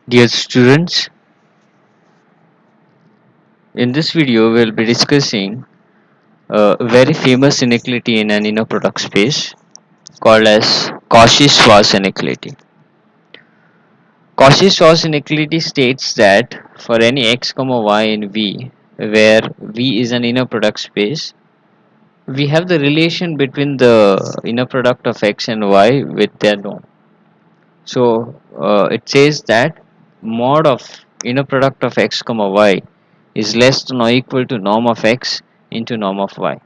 Dear students, in this video we'll be discussing a very famous inequality in an inner product space called as Cauchy-Schwarz inequality. Cauchy-Schwarz inequality states that for any x comma y in V, where V is an inner product space, we have the relation between the inner product of x and y with their norm. So it says that mod of inner product of x comma y is less than or equal to norm of x into norm of y.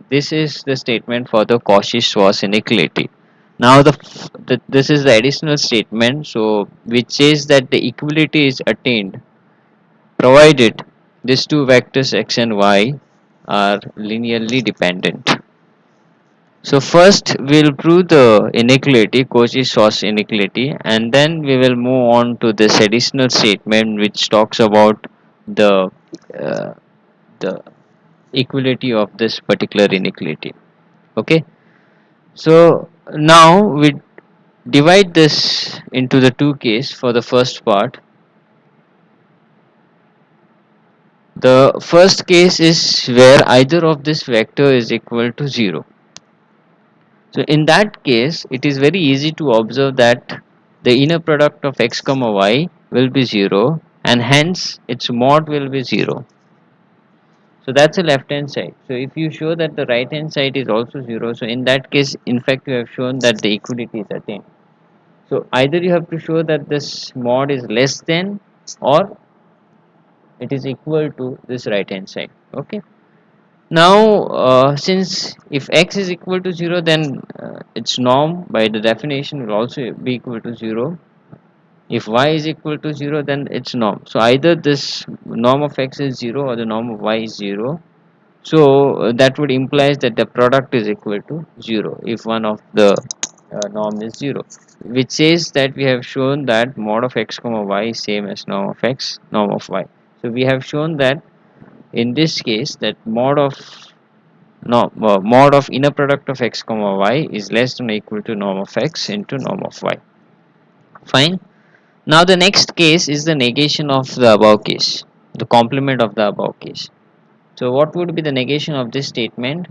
This is the statement for the Cauchy-Schwarz inequality. Now this is the additional statement, so which says that the equality is attained provided these two vectors x and y are linearly dependent. So first we'll prove the inequality, Cauchy-Schwarz inequality, and then we will move on to this additional statement which talks about the uh, the equality of this particular inequality. Okay, so now we divide this into the two case. For the first part, the first case is where either of this vector is equal to 0. So in that case, it is very easy to observe that the inner product of x comma y will be 0 and hence its mod will be 0. So that's the left hand side. So if you show that the right hand side is also 0, so in that case, in fact, you have shown that the equality is attained. So either you have to show that this mod is less than or it is equal to this right hand side. Okay. Now, since if x is equal to 0, then its norm by the definition will also be equal to 0. If y is equal to 0, then its norm. So either this norm of x is 0 or the norm of y is 0. So that would implies that the product is equal to 0 if one of the norm is 0, which says that we have shown that mod of x comma y is same as norm of x norm of y. So we have shown that in this case that mod of inner product of x comma y is less than or equal to norm of x into norm of y. Fine. Now the next case is the negation of the above case, the complement of the above case. So what would be the negation of this statement?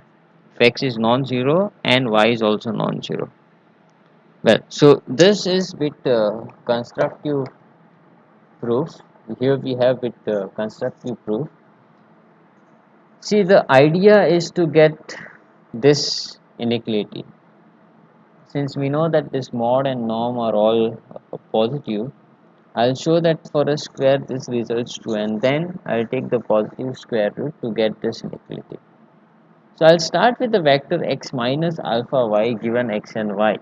If x is non-zero and y is also non-zero. Well, so this is with constructive proof. Here we have with constructive proof. See, the idea is to get this inequality. Since we know that this mod and norm are all positive, I'll show that for a square this results to, and then I'll take the positive square root to get this inequality. So I'll start with the vector x minus alpha y given x and y.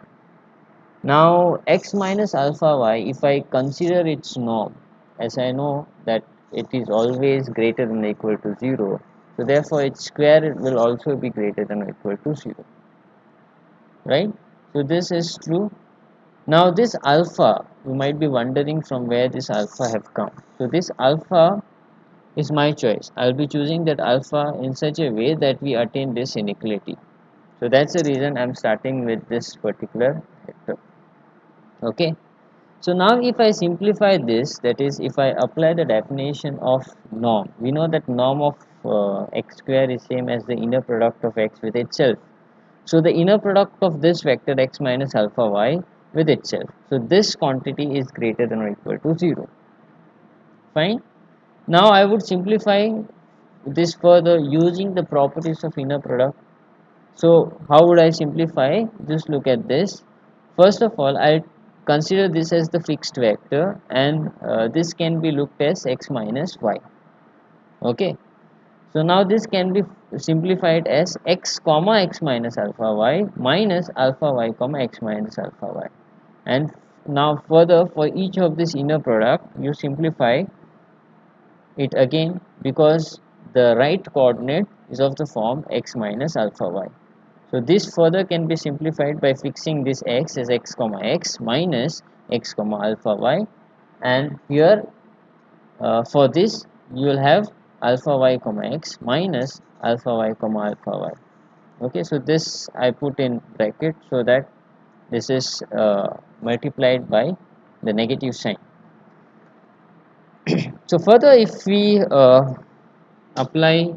Now x minus alpha y, if I consider its norm, as I know that it is always greater than or equal to 0, so therefore its square will also be greater than or equal to 0, right? So this is true. Now this alpha, you might be wondering from where this alpha have come. So this alpha is my choice. I'll be choosing that alpha in such a way that we attain this inequality. So that's the reason I'm starting with this particular vector. Okay. So now if I simplify this, that is if I apply the definition of norm, we know that norm of x square is same as the inner product of x with itself. So the inner product of this vector x minus alpha y with itself. So this quantity is greater than or equal to 0. Fine. Now I would simplify this further using the properties of inner product. So how would I simplify? Just look at this. First of all, I consider this as the fixed vector, and this can be looked as x minus y. Okay. So now this can be simplified as x comma x minus alpha y minus alpha y comma x minus alpha y. And now further for each of this inner product, you simplify it again because the right coordinate is of the form x minus alpha y. So this further can be simplified by fixing this x as x comma x minus x comma alpha y, and here for this you will have alpha y comma x minus alpha y comma alpha y. Okay, so this I put in bracket so that this is multiplied by the negative sign. So further, if we apply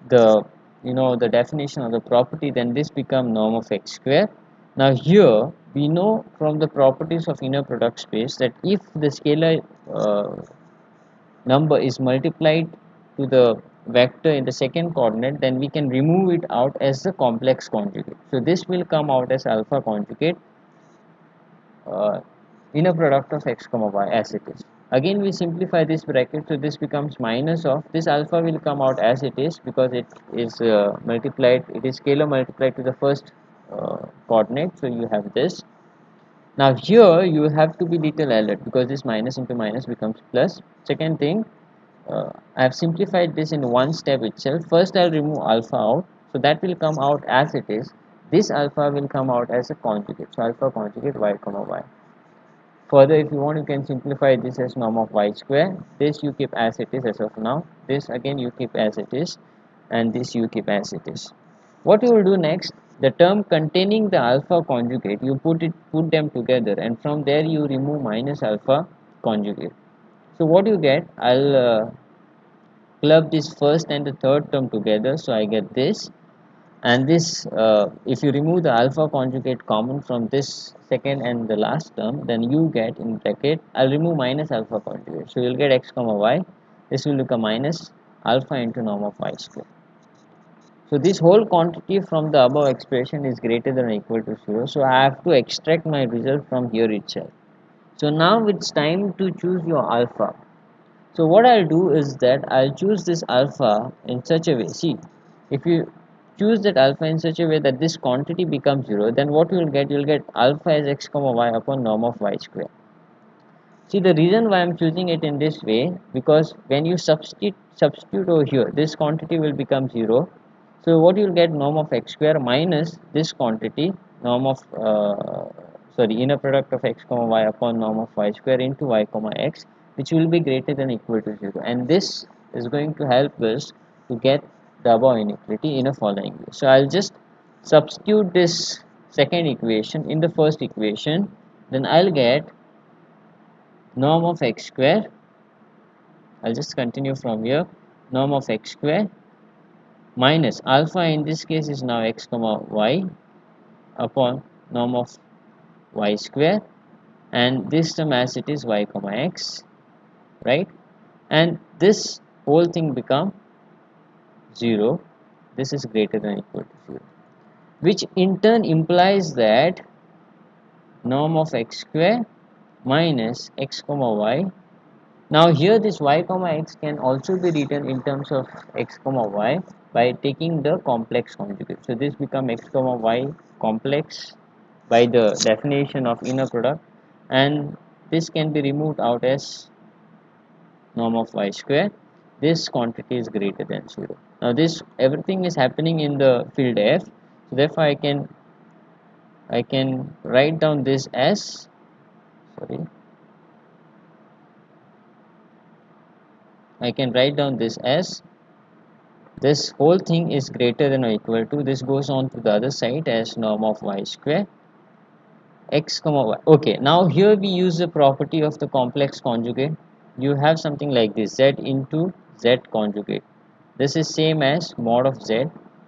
the the definition of the property, then this become norm of x square. Now here we know from the properties of inner product space that if the scalar uh, number is multiplied to the vector in the second coordinate, then we can remove it out as the complex conjugate. So this will come out as alpha conjugate uh, inner product of x comma y as it is. Again we simplify this bracket, so this becomes minus of this alpha will come out as it is because it is multiplied, it is scalar multiplied to the first coordinate, so you have this. Now here you have to be little alert because this minus into minus becomes plus. Second thing, I have simplified this in one step itself. First I'll remove alpha out, so that will come out as it is. This alpha will come out as a conjugate, so alpha conjugate y comma y. Further, if you want, you can simplify this as norm of y square. This you keep as it is as of now. This again you keep as it is, and this you keep as it is. What you will do next? The term containing the alpha conjugate, you put them together, and from there you remove minus alpha conjugate. So what you get? I'll club this first and the third term together, so I get this. And this if you remove the alpha conjugate common from this second and the last term, then you get in bracket, I'll remove minus alpha conjugate, so you'll get x comma y. This will become minus alpha into norm of y square. So this whole quantity from the above expression is greater than or equal to 0, so I have to extract my result from here itself. So now it's time to choose your alpha. So what I'll do is that I'll choose this alpha in such a way. See, if you choose that alpha in such a way that this quantity becomes 0, then what you will get? You will get alpha as x comma y upon norm of y square. See, the reason why I'm choosing it in this way, because when you substitute over here, this quantity will become 0. So what you will get, norm of x square minus this quantity, norm of inner product of x comma y upon norm of y square into y comma x, which will be greater than or equal to 0. And this is going to help us to get the above inequality in a following way. So I'll just substitute this second equation in the first equation, then I'll get norm of x square. I'll just continue from here. Norm of x square minus alpha in this case is now x comma y upon norm of y square, and this term as it is y comma x, right? And this whole thing become 0. This is greater than or equal to 0, which in turn implies that norm of x square minus x comma y. Now here this y comma x can also be written in terms of x comma y by taking the complex conjugate. So this become x comma y complex by the definition of inner product, and this can be removed out as norm of y square. This quantity is greater than 0. Now this everything is happening in the field F, so therefore I can write down this as sorry I can write down this as this whole thing is greater than or equal to, this goes on to the other side as norm of y square x comma y. Okay, now here we use the property of the complex conjugate. You have something like this, z into z conjugate. This is same as mod of z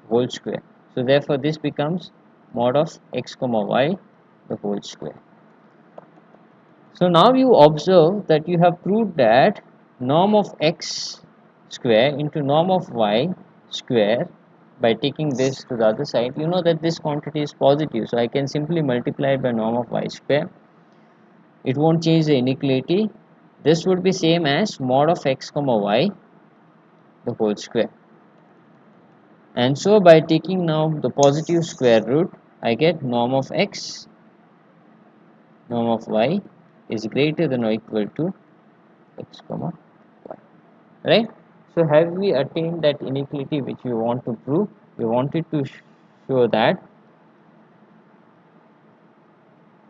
whole square. So therefore this becomes mod of x comma y the whole square. So now you observe that you have proved that norm of x square into norm of y square, by taking this to the other side, you know that this quantity is positive, so I can simply multiply it by norm of y square. It won't change the inequality. This would be same as mod of x comma y the whole square. And so by taking now the positive square root, I get norm of x, norm of y is greater than or equal to x comma y, right? So have we attained that inequality which we want to prove? We wanted to show that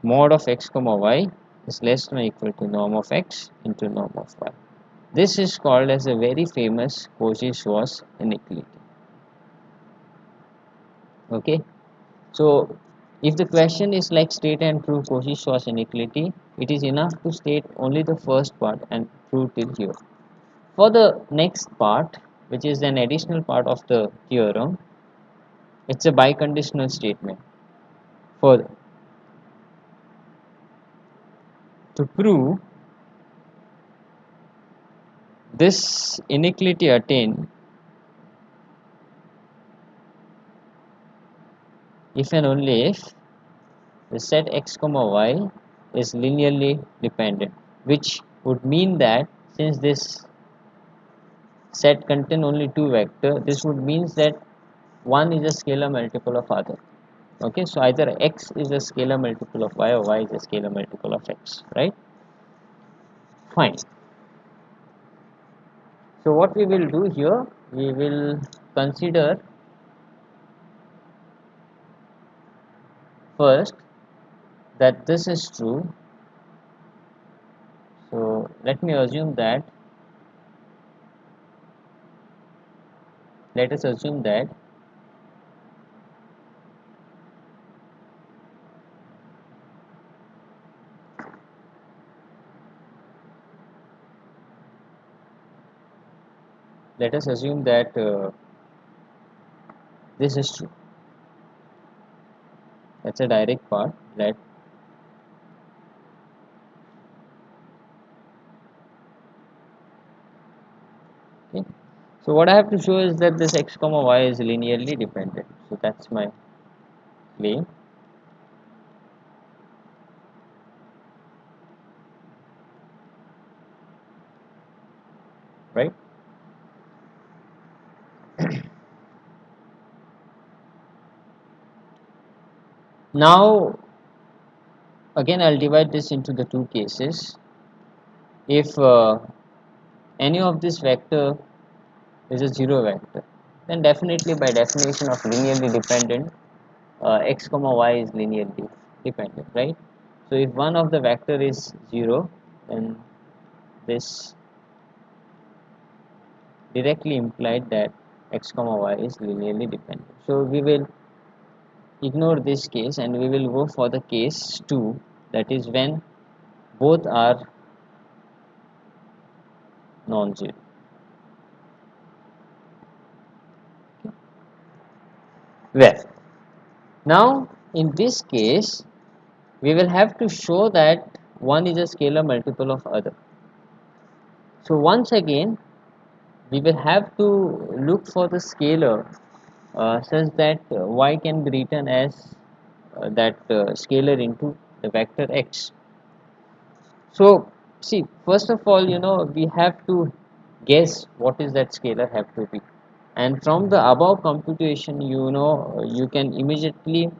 mod of x comma y is less than or equal to norm of x into norm of y. This is called as a very famous Cauchy-Schwarz inequality. Okay, so if the question is like state and prove Cauchy-Schwarz inequality, it is enough to state only the first part and prove till here. For the next part, which is an additional part of the theorem, it's a biconditional statement. For to prove this inequality attained if and only if the set x comma y is linearly dependent, which would mean that since this set contain only two vector, this would means that one is a scalar multiple of other. Okay, so either x is a scalar multiple of y or y is a scalar multiple of x, right? Fine. So what we will do here, we will consider first that this is true. So let me assume that, let us assume that let us assume that this is true. That's a direct part. Let okay. So what I have to show is that this x comma y is linearly dependent. So that's my claim. Right? Now again I'll divide this into the two cases. If any of this vector is a zero vector, then definitely by definition of linearly dependent, x comma y is linearly dependent, right? So if one of the vector is 0, then this directly implied that x comma y is linearly dependent. So we will ignore this case and we will go for the case 2, that is when both are non-zero. Well, now in this case we will have to show that one is a scalar multiple of other. So once again we will have to look for the scalar such that y can be written as that scalar into the vector x. So see, first of all, we have to guess what is that scalar have to be, and from the above computation, you can immediately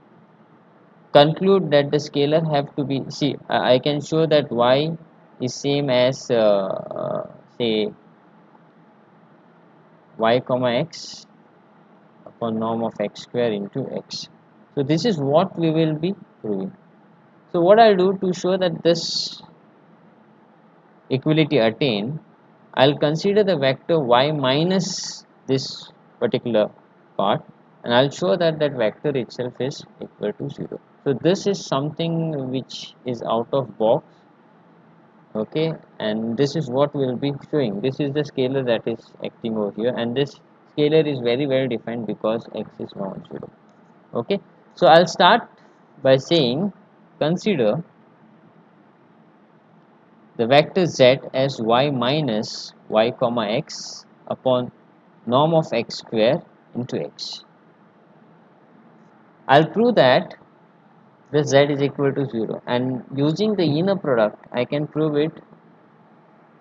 conclude that the scalar have to be, see, I can show that y is same as say y comma x upon norm of x square into x. So this is what we will be proving. So what I'll do to show that this equality attained, I'll consider the vector y minus this particular part, and I'll show that that vector itself is equal to 0. So this is something which is out of box, okay, and this is what we'll be showing. This is the scalar that is acting over here, and this scalar is very well defined because x is non-zero. Okay, so I'll start by saying consider the vector z as y minus y comma x upon norm of x square into x. I'll prove that this z is equal to 0, and using the inner product I can prove it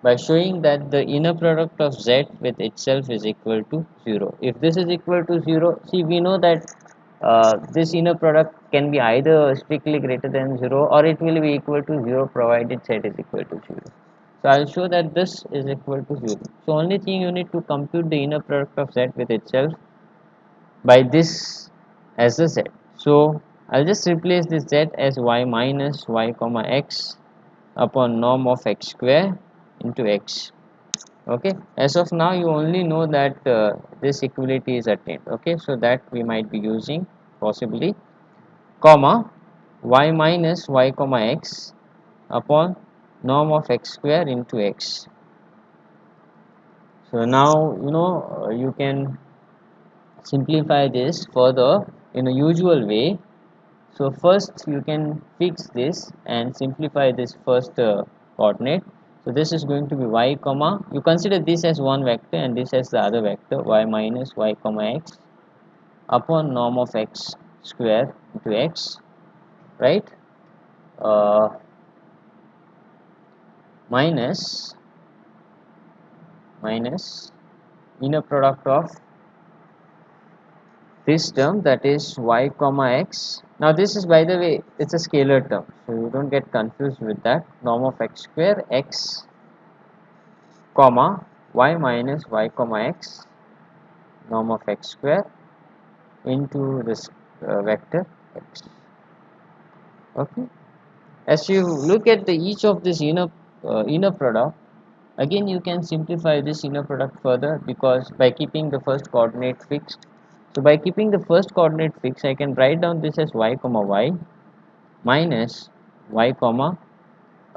by showing that the inner product of z with itself is equal to 0. If this is equal to 0, see, we know that this inner product can be either strictly greater than 0 or it will be equal to 0 provided z is equal to 0. So I'll show that this is equal to 0. So only thing you need to compute the inner product of z with itself by this as a z. So I'll just replace this z as y minus y comma x upon norm of x square into x. Okay, as of now you only know that this equality is attained. Okay, so that we might be using possibly comma y minus y comma x upon norm of x square into x. So now you can simplify this further in a usual way. So first you can fix this and simplify this first coordinate. So this is going to be y comma, you consider this as one vector and this as the other vector, y minus y comma x upon norm of x square into x, right? uh, minus minus inner product of this term, that is y comma x. Now this is, by the way, it's a scalar term, so you don't get confused with that. Norm of x square x comma y minus y comma x, norm of x square into this vector x. Okay, as you look at the each of this inner product, again you can simplify this inner product further, because by keeping the first coordinate fixed, so by keeping the first coordinate fixed, I can write down this as y comma y minus y comma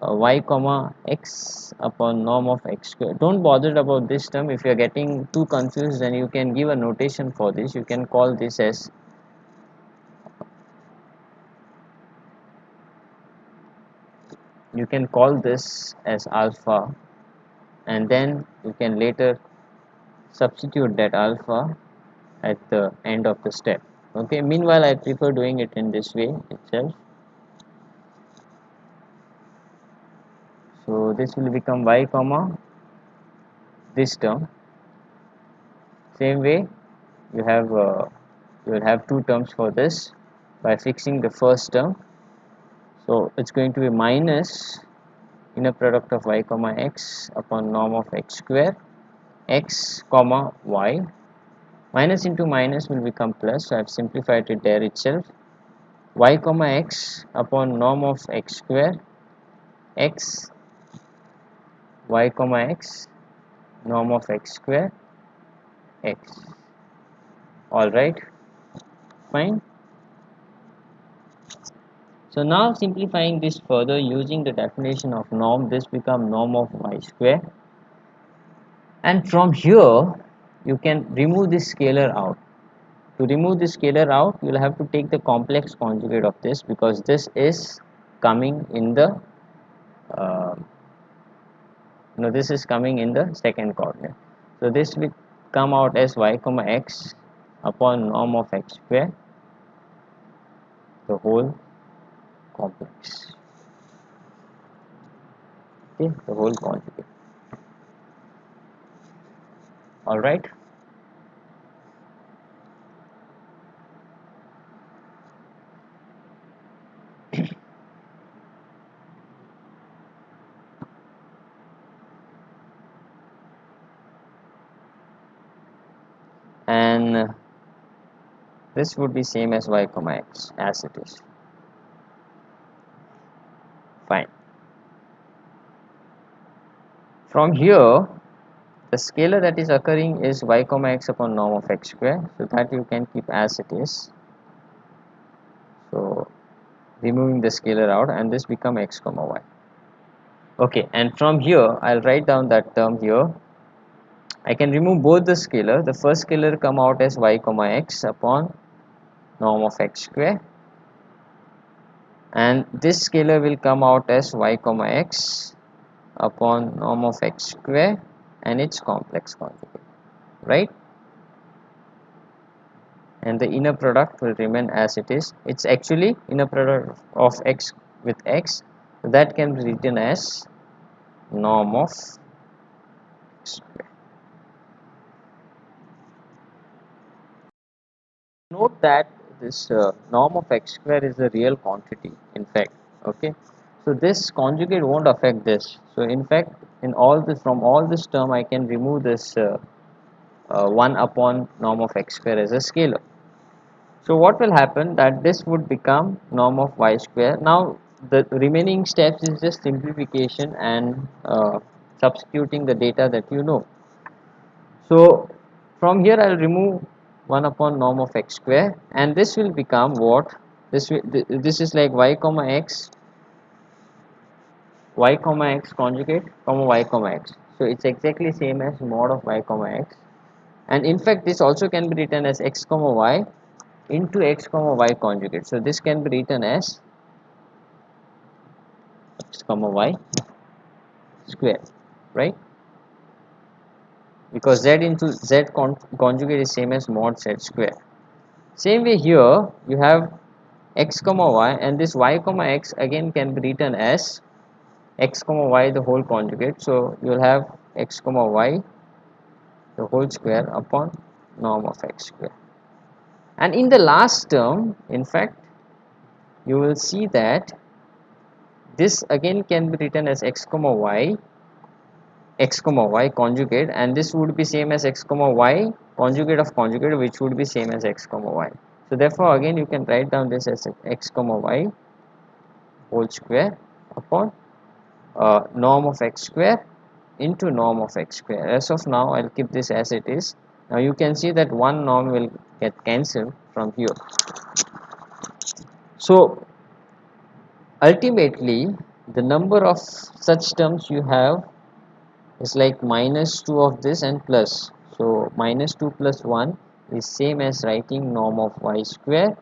y comma x upon norm of x square. Don't bother about this term. If you are getting too confused, then you can give a notation for this. You can call this as alpha, and then you can later substitute that alpha at the end of the step. Okay, meanwhile I prefer doing it in this way itself. So this will become y comma this term. Same way, you have you will have two terms for this by fixing the first term. So it's going to be minus inner product of y comma x upon norm of x square x comma y. Minus into minus will become plus, so I have simplified it there itself. Y comma x upon norm of x square x y comma x norm of x square x. Alright, fine. So now simplifying this further using the definition of norm, this becomes norm of y square, and from here you can remove this scalar out. To remove this scalar out, you will have to take the complex conjugate of this, because this is coming in the uh, this is coming in the second coordinate. So this will come out as y comma x upon norm of x square, the whole complex. Okay, the whole conjugate. All right. And this would be same as y comma x as it is. Fine. From here, the scalar that is occurring is y comma x upon norm of x square, so that you can keep as it is. So removing the scalar out, and this become x comma y. Okay, and from here I'll write down that term here. I can remove both the scalar. The first scalar come out as y comma x upon norm of x square, and this scalar will come out as y comma x upon norm of x square and its complex conjugate, right? And the inner product will remain as it is. It's actually inner product of x with x, so that can be written as norm of x square. Note that this norm of x square is a real quantity, in fact. Okay, so this conjugate won't affect this. So in fact, in all this, from all this term, I can remove this 1 upon norm of x square as a scalar. So what will happen, that this would become norm of y square. Now the remaining steps is just simplification and substituting the data that you know. So from here I'll remove 1 upon norm of x square, and this will become what? This is like y comma x conjugate comma y comma x. So it's exactly same as mod of y comma x, and in fact this also can be written as x comma y into x comma y conjugate. So this can be written as x comma y square, right? Because z into z conjugate is same as mod z square. Same way here you have x comma y, and this y comma x again can be written as x comma y the whole conjugate. So you will have x comma y the whole square upon norm of x square. And in the last term, in fact, you will see that this again can be written as x comma y conjugate, and this would be same as x comma y conjugate of conjugate, which would be same as x comma y. So therefore again you can write down this as x comma y whole square upon norm of x square into norm of x square. As of now I'll keep this as it is. Now you can see that one norm will get cancelled from here. So ultimately the number of such terms you have is like minus 2 of this and plus. So minus 2 plus 1 is same as writing norm of y square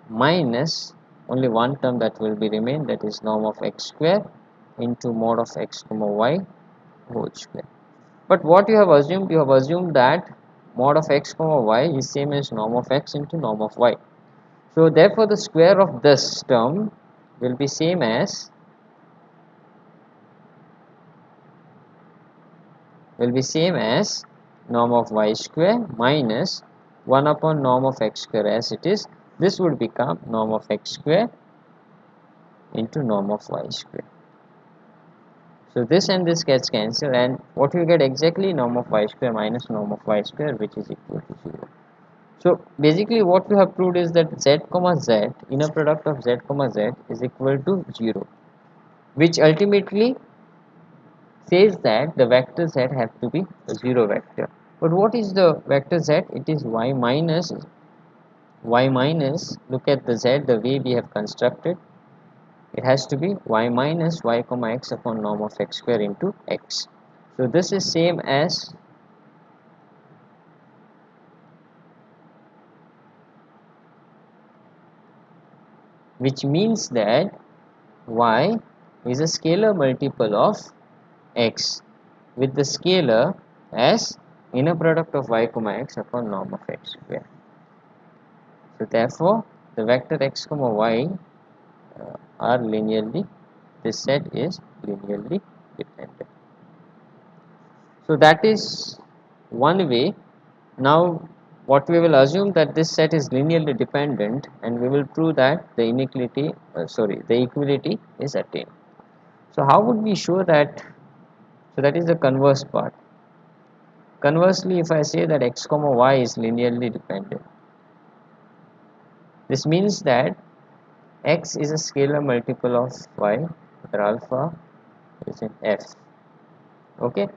minus only one term that will be remain, that is norm of x square into mod of x comma y whole square. But what you have assumed? You have assumed that mod of x comma y is same as norm of x into norm of y. So therefore the square of this term will be same as norm of y square minus 1 upon norm of x square as it is. This would become norm of x square into norm of y square. So this and this gets cancelled, and what you get exactly norm of y square minus norm of y square, which is equal to 0. So basically what we have proved is that z comma z, inner product of z comma z is equal to 0, which ultimately says that the vector z have to be a 0 vector. But what is the vector z? It is y minus, look at the z the way we have constructed, it has to be y minus y comma x upon norm of x square into x. So this is same as which means that y is a scalar multiple of x with the scalar as inner product of y comma x upon norm of x square. So therefore the vector x comma y are linearly, this set is linearly dependent. So that is one way. Now what we will assume that this set is linearly dependent, and we will prove that the the equality is attained. So how would we show that? So that is the converse part. Conversely, if I say that x comma y is linearly dependent, this means that x is a scalar multiple of y where alpha is in f. Okay,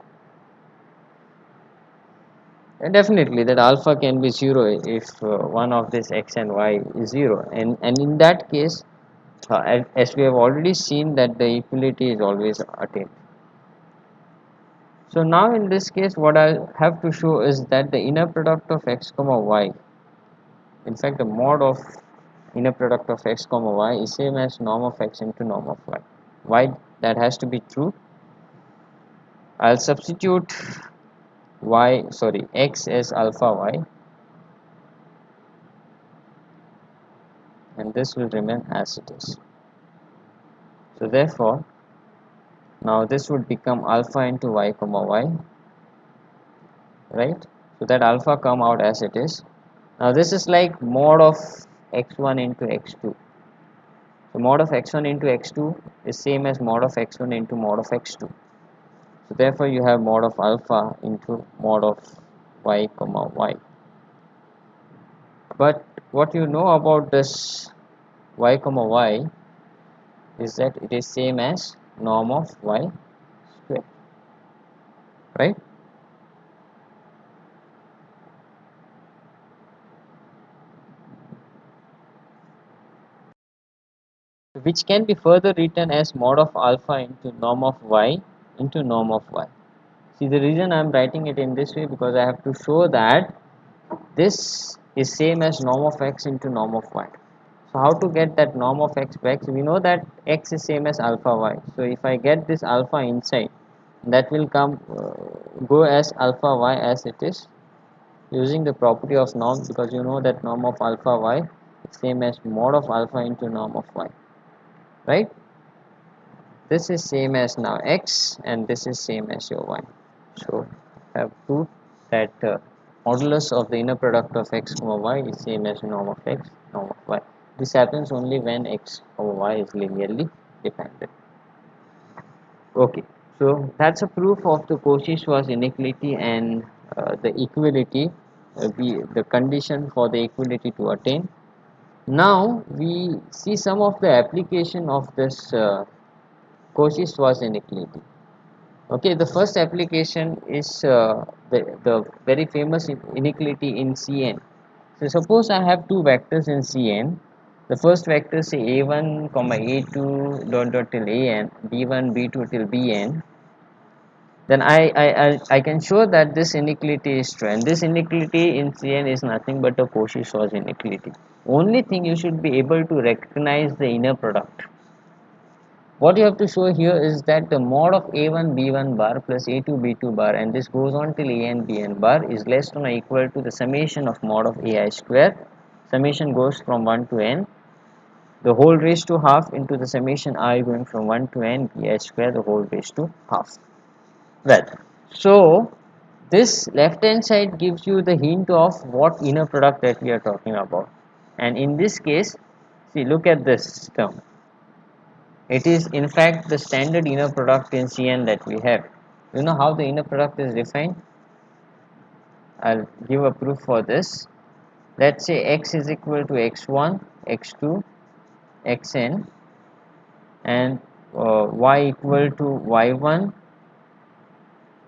and definitely that alpha can be 0 if one of this x and y is 0, and in that case as we have already seen that the equality is always attained. So now in this case what I have to show is that the inner product of x comma y, in fact the mod of inner product of x comma y is same as norm of x into norm of y. Why that has to be true? I'll substitute x as alpha y, and this will remain as it is. So therefore now this would become alpha into y comma y, right? So that alpha come out as it is. Now this is like mod of x1 into x2. So mod of x1 into x2 is same as mod of x1 into mod of x2. So therefore you have mod of alpha into mod of y comma y. But what you know about this y comma y is that it is same as norm of y square, right? Which can be further written as mod of alpha into norm of y into norm of y. See, the reason I am writing it in this way, because I have to show that this is same as norm of x into norm of y. So how to get that norm of x back? So we know that x is same as alpha y. So if I get this alpha inside, that will come go as alpha y as it is, using the property of norm, because you know that norm of alpha y is same as mod of alpha into norm of y, right? This is same as now x, and this is same as your y. So I have proved that modulus of the inner product of x comma y is same as norm of x, norm of y. This happens only when x comma y is linearly dependent. Okay, so that's a proof of the Cauchy-Schwarz inequality and the equality, the condition for the equality to attain. Now we see some of the application of this Cauchy-Schwarz inequality. Okay, the first application is the very famous inequality in Cn. So suppose I have two vectors in Cn. The first vector, say a1 comma a2 dot dot till an, b1 b2 till bn. Then I can show that this inequality is true, and this inequality in Cn is nothing but a Cauchy-Schwarz inequality. Only thing, you should be able to recognize the inner product. What you have to show here is that the mod of a1 b1 bar plus a2 b2 bar, and this goes on till an bn bar, is less than or equal to the summation of mod of ai square. Summation goes from 1 to n, the whole raised to half, into the summation I going from 1 to n bi square, the whole raised to half. Well, so this left hand side gives you the hint of what inner product that we are talking about. And in this case, see, look at this term. It is in fact the standard inner product in Cn that we have. You know how the inner product is defined? I'll give a proof for this. Let's say x is equal to x1, x2, xn, and y equal to y1,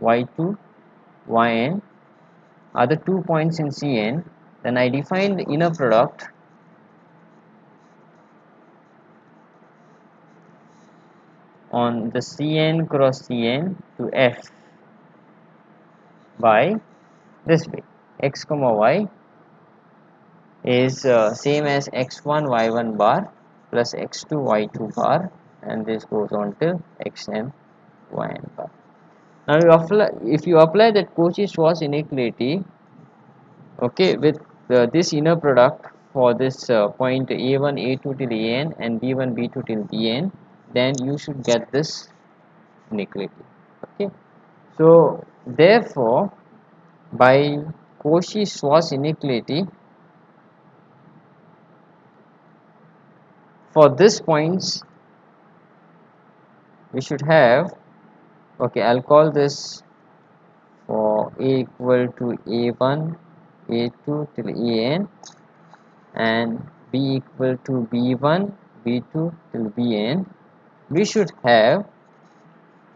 y2, yn are the 2 points in Cn. Then I define the inner product on the Cn cross Cn to f by this way: x comma y is same as x1 y1 bar plus x2 y2 bar, and this goes on till xn yn bar. Now if you apply that Cauchy-Schwarz inequality, okay, with this inner product for this point a1 a2 till an and b1 b2 till bn, then you should get this inequality. Okay, so therefore by Cauchy-Schwarz inequality, for this points we should have, okay, I'll call this for a equal to a1 a2 till an and b equal to b1 b2 till bn. We should have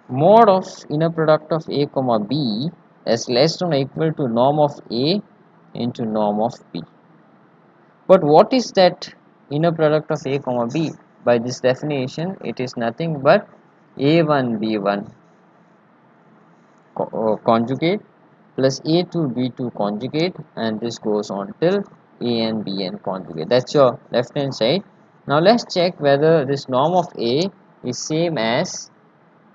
mod of inner product of a comma b as less than or equal to norm of a into norm of b. But what is that inner product of a comma b? By this definition, it is nothing but a1 b1 conjugate plus a2 b2 conjugate, and this goes on till an bn conjugate. That's your left hand side. Now let's check whether this norm of a is same as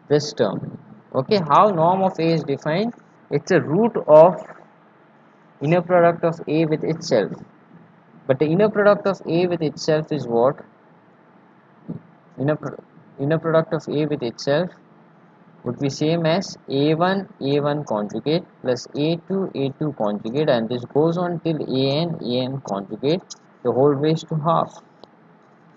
this term. Okay, how norm of a is defined? It's a root of inner product of a with itself. But the inner product of a with itself is what? Inner, inner product of a with itself would be same as a1 a1 conjugate plus a2 a2 conjugate, and this goes on till an conjugate, the whole raised to half.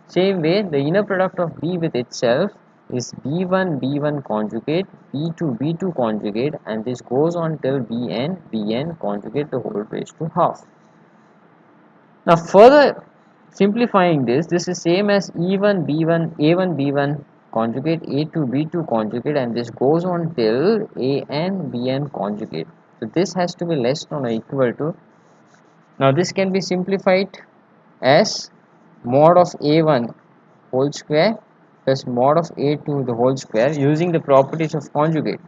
Same way, the inner product of b with itself is b1 b1 conjugate, b2 b2 conjugate, and this goes on till bn conjugate, the whole raised to half. Now further simplifying this, this is same as e1 b1 a1 b1 conjugate, a2 b2 conjugate, and this goes on till an bn conjugate. So this has to be less than or equal to, now this can be simplified as mod of a1 whole square plus mod of a2 the whole square, using the properties of conjugate,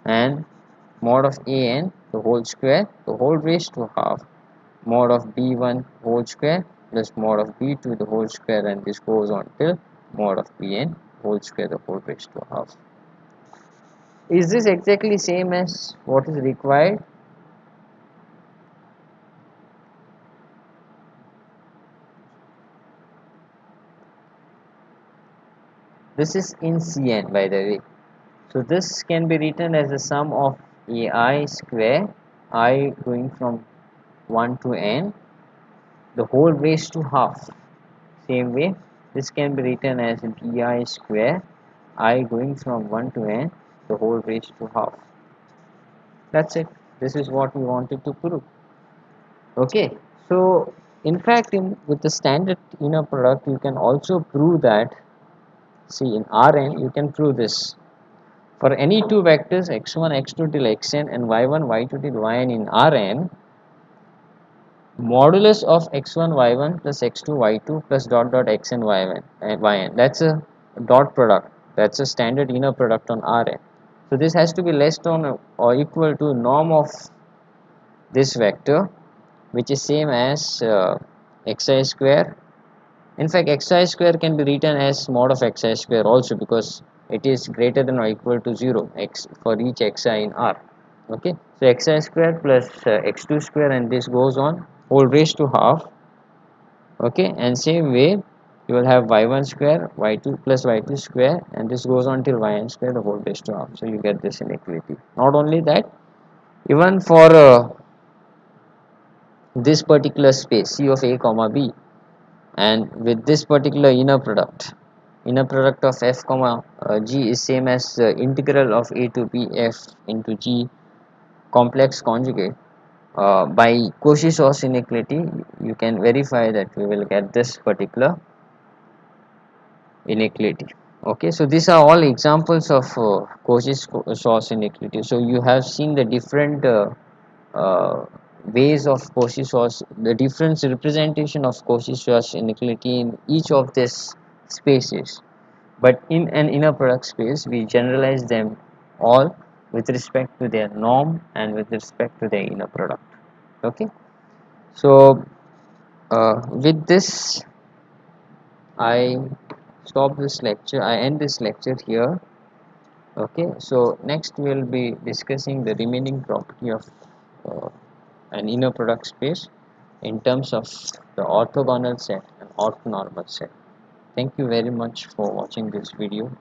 and mod of an the whole square the whole raised to half mod of b1 whole square plus mod of b2 the whole square, and this goes on till mod of bn whole square the whole raised to half. Is this exactly same as what is required? This is in Cn, by the way. So this can be written as the sum of ai square, I going from 1 to n, the whole raised to half. Same way, this can be written as bi square, I going from 1 to n, the whole raised to half. That's it. This is what we wanted to prove. Okay. So in fact, in with the standard inner product, you can also prove that. See, in Rn, you can prove this. For any two vectors x1, x2 till xn and y1, y2 till yn in Rn, modulus of x1, y1 plus x2, y2 plus dot dot xn, yn, and yn. That's a dot product. That's a standard inner product on Rn. So this has to be less than or equal to norm of this vector, which is same as xi square. In fact, xi square can be written as mod of xi square also, because it is greater than or equal to 0 x for each xi in R. Okay, so xi square plus x2 square, and this goes on whole raised to half. Okay, and same way you will have y1 square, y2 plus y2 square, and this goes on till yn square the whole raised to half. So you get this inequality. Not only that, even for this particular space C of a comma b, and with this particular inner product of f comma g is same as integral of a to b f into g complex conjugate. By Cauchy-Schwarz inequality, you can verify that we will get this particular inequality. Okay, so these are all examples of Cauchy-Schwarz inequality. So you have seen the different uh, ways of Cauchy-Schwarz, the different representation of Cauchy-Schwarz inequality in each of these spaces. But in an inner product space, we generalize them all with respect to their norm and with respect to their inner product. Okay, so with this, I stop this lecture. I end this lecture here. Okay, so next we will be discussing the remaining property of uh, an inner product space in terms of the orthogonal set and orthonormal set. Thank you very much for watching this video.